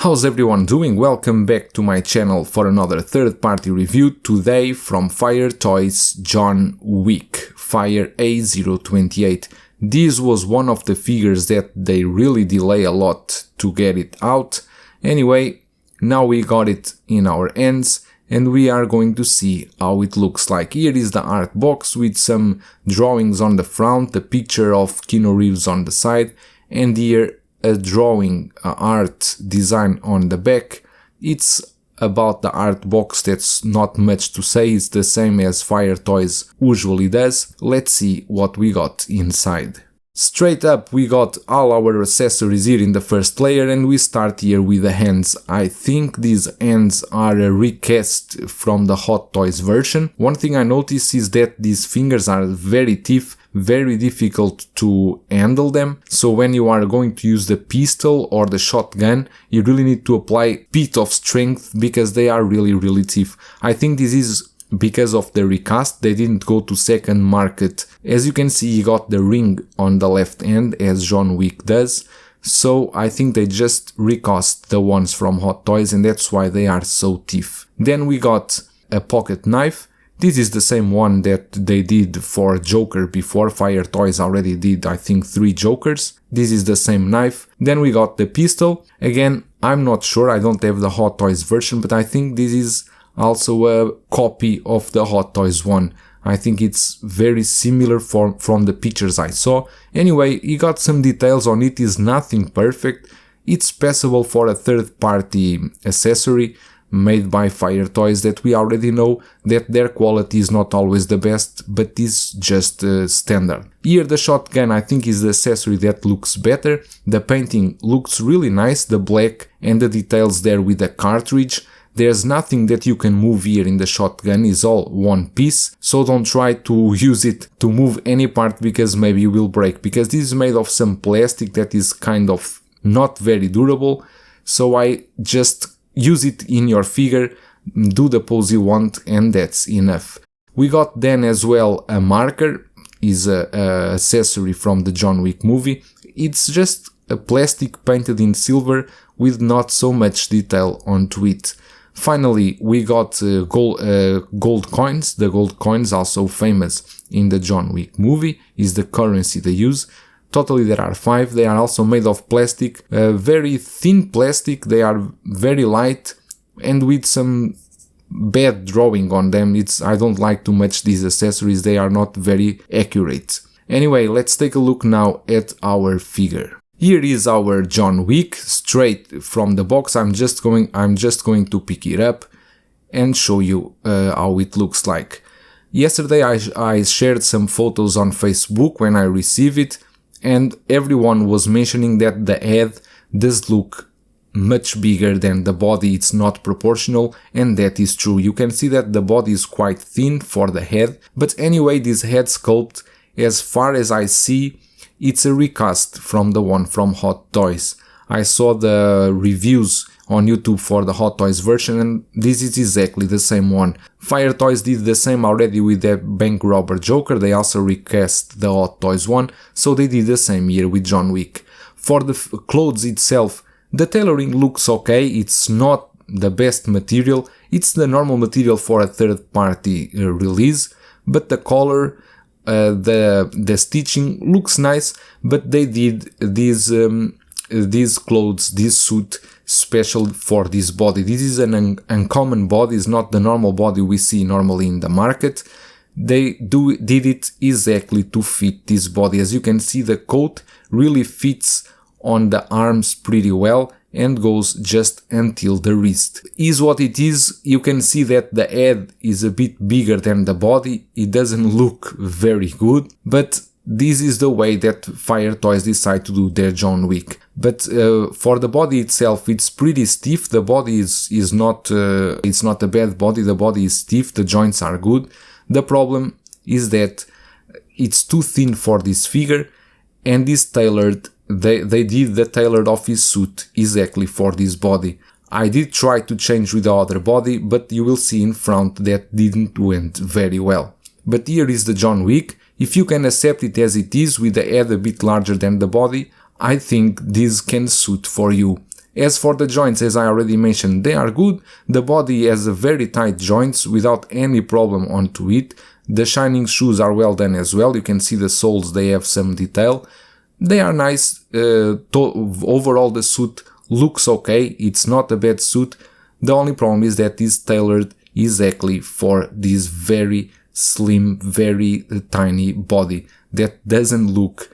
How's everyone doing? Welcome back to my channel for another third-party review, today from Fire Toys John Wick, Fire A028. This was one of the figures that they really delay a lot to get it out. Anyway, now we got it in our hands and we are going to see how it looks like. Here is the art box with some drawings on the front, the picture of Keanu Reeves on the side, and here a drawing art design on the back. It's about the art box, that's not much to say, it's the same as Fire Toys usually does. Let's see what we got inside. Straight up we got all our accessories here in the first layer and we start here with the hands. I think these hands are a recast from the Hot Toys version. One thing I noticed is that these fingers are very stiff, very difficult to handle them, so when you are going to use the pistol or the shotgun you really need to apply a bit of strength because they are really stiff. I think this is because of the recast, they didn't go to second market. As you can see, he got the ring on the left hand as John Wick does, so I think they just recast the ones from Hot Toys and that's why they are so stiff. Then we got a pocket knife. This is the same one that they did for Joker before. Fire Toys already did, I think, 3 Jokers. This is the same knife. Then we got the pistol. Again, I'm not sure, I don't have the Hot Toys version, but I think this is also a copy of the Hot Toys one. I think it's very similar from the pictures I saw. Anyway, you got some details on it, is nothing perfect. It's passable for a third-party accessory made by Fire Toys that we already know that their quality is not always the best, but is just standard. Here the shotgun I think is the accessory that looks better. The painting looks really nice, the black and the details there with the cartridge. There's nothing that you can move here in the shotgun, is all one piece, so don't try to use it to move any part because maybe you will break, because this is made of some plastic that is kind of not very durable, so I just use it in your figure, do the pose you want and that's enough. We got then as well a marker, is a accessory from the John Wick movie. It's just a plastic painted in silver with not so much detail onto it. Finally, we got gold coins. The gold coins, also famous in the John Wick movie, is the currency they use. Totally there are 5, they are also made of plastic, very thin plastic, they are very light and with some bad drawing on them. I don't like too much these accessories, they are not very accurate. Anyway, let's take a look now at our figure. Here is our John Wick, straight from the box. I'm just going to pick it up and show you how it looks like. Yesterday I shared some photos on Facebook when I received it, and everyone was mentioning that the head does look much bigger than the body, it's not proportional, and that is true. You can see that the body is quite thin for the head, but anyway, this head sculpt, as far as I see, it's a recast from the one from Hot Toys. I saw the reviews on YouTube for the Hot Toys version and this is exactly the same one. Fire Toys did the same already with the bank robber Joker, they also recast the Hot Toys one, so they did the same here with John Wick. For the clothes itself, the tailoring looks okay, it's not the best material, it's the normal material for a third-party release, but the color, the stitching looks nice, but they did these clothes, this suit, special for this body. This is an uncommon body, it's not the normal body we see normally in the market. They did it exactly to fit this body. As you can see, the coat really fits on the arms pretty well and goes just until the wrist. Is what it is. You can see that the head is a bit bigger than the body, it doesn't look very good, but this is the way that Fire Toys decide to do their John Wick. But for the body itself, it's pretty stiff. The body is not it's not a bad body, the body is stiff, the joints are good. The problem is that it's too thin for this figure, and this tailored, they did the tailored of his suit exactly for this body. I did try to change with the other body, but you will see in front that didn't went very well. But here is the John Wick. If you can accept it as it is, with the head a bit larger than the body, I think this can suit for you. As for the joints, as I already mentioned, they are good. The body has a very tight joints without any problem onto it. The shining shoes are well done as well. You can see the soles, they have some detail. They are nice. Overall the suit looks okay. It's not a bad suit. The only problem is that it's tailored exactly for this very slim, very tiny body that doesn't look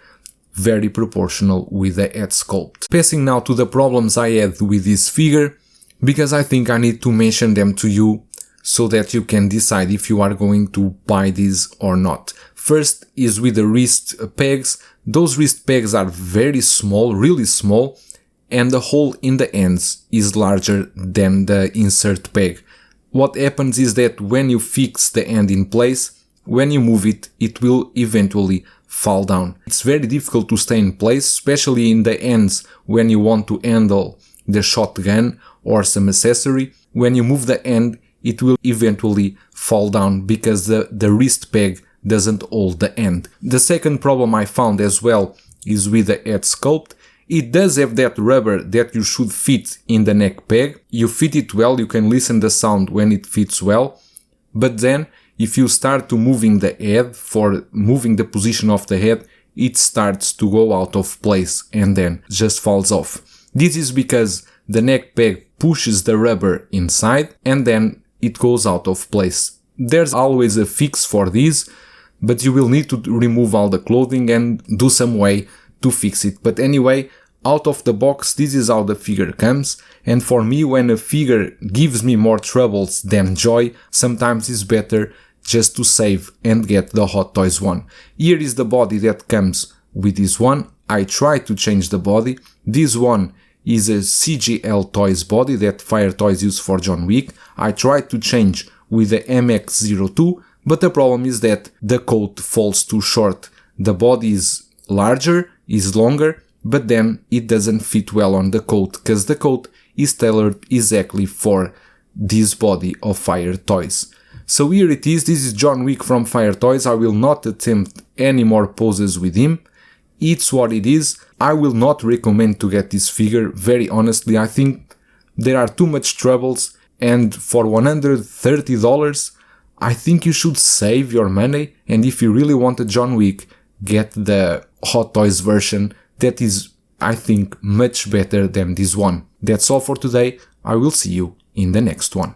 very proportional with the head sculpt. Passing now to the problems I had with this figure, because I think I need to mention them to you so that you can decide if you are going to buy this or not. First is with the wrist pegs. Those wrist pegs are very small, really small, and the hole in the ends is larger than the insert peg. What happens is that when you fix the end in place, when you move it, it will eventually fall down. It's very difficult to stay in place, especially in the ends when you want to handle the shotgun or some accessory. When you move the end, it will eventually fall down because the wrist peg doesn't hold the end. The second problem I found as well is with the head sculpt. It does have that rubber that you should fit in the neck peg. You fit it well, you can listen the sound when it fits well, but then if you start to moving the head, for moving the position of the head, it starts to go out of place and then just falls off. This is because the neck peg pushes the rubber inside and then it goes out of place. There's always a fix for this, but you will need to remove all the clothing and do some way to fix it. But anyway, out of the box, this is how the figure comes. And for me, when a figure gives me more troubles than joy, sometimes it's better just to save and get the Hot Toys one. Here is the body that comes with this one. I tried to change the body. This one is a CGL Toys body that Fire Toys use for John Wick. I tried to change with the MX-02, but the problem is that the coat falls too short. The body is larger, is longer, but then it doesn't fit well on the coat because the coat is tailored exactly for this body of Fire Toys. So here it is. This is John Wick from Fire Toys. I will not attempt any more poses with him. It's what it is. I will not recommend to get this figure. Very honestly, I think there are too much troubles, and for $130, I think you should save your money, and if you really want a John Wick, get the Hot Toys version. That is, I think, much better than this one. That's all for today. I will see you in the next one.